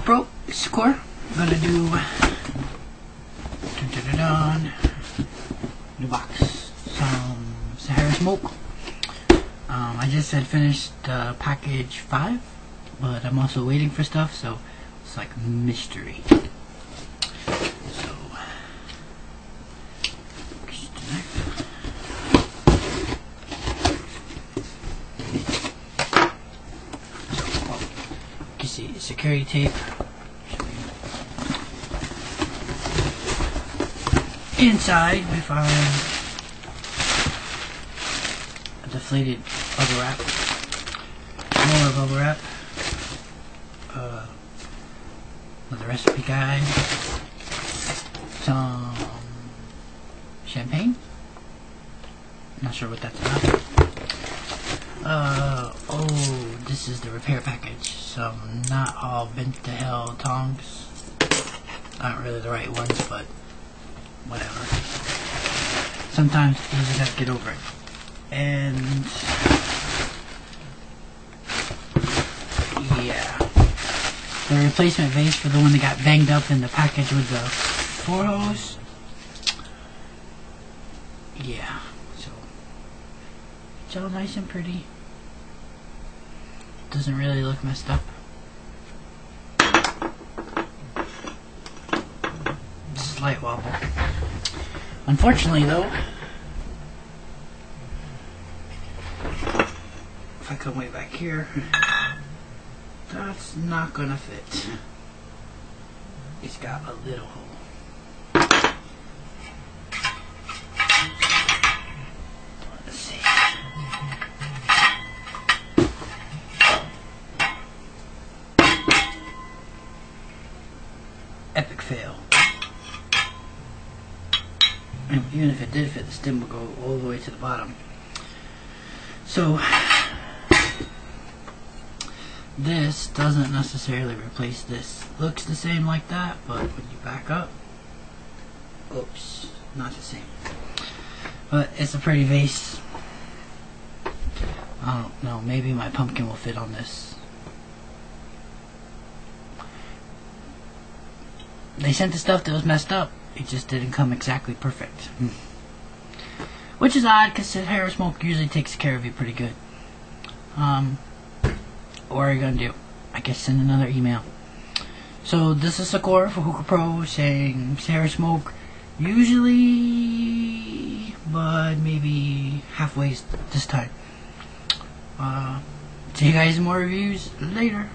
HookahPro score. I'm gonna do new box, some SaharaSmoke. I just had finished package 5, but I'm also waiting for stuff, so it's like mystery. So you can see security tape. Inside we find a deflated bubble wrap, more bubble wrap, with a recipe guide, some champagne, not sure what that's about. Oh, this is the repair package, some not all bent to hell tongs, not really the right ones, but whatever. Sometimes you just have to get over it. And yeah, the replacement vase for the one that got banged up in the package with the 4 hose. Yeah, so it's all nice and pretty. Doesn't really look messed up. Slight wobble. Unfortunately though, if I come way back here, that's not gonna fit. It's got a little hole. Let's see. Epic fail. And even if it did fit, the stem will go all the way to the bottom. So this doesn't necessarily replace this. Looks the same like that, but when you back up, oops, not the same. But it's a pretty vase. I don't know, maybe my pumpkin will fit on this. They sent the stuff that was messed up. It just didn't come exactly perfect. Which is odd, because SaharaSmoke usually takes care of you pretty good. What are you gonna do? I guess send another email. So this is a score for HookahPro saying SaharaSmoke usually, but maybe halfway this time. See you guys in more reviews later.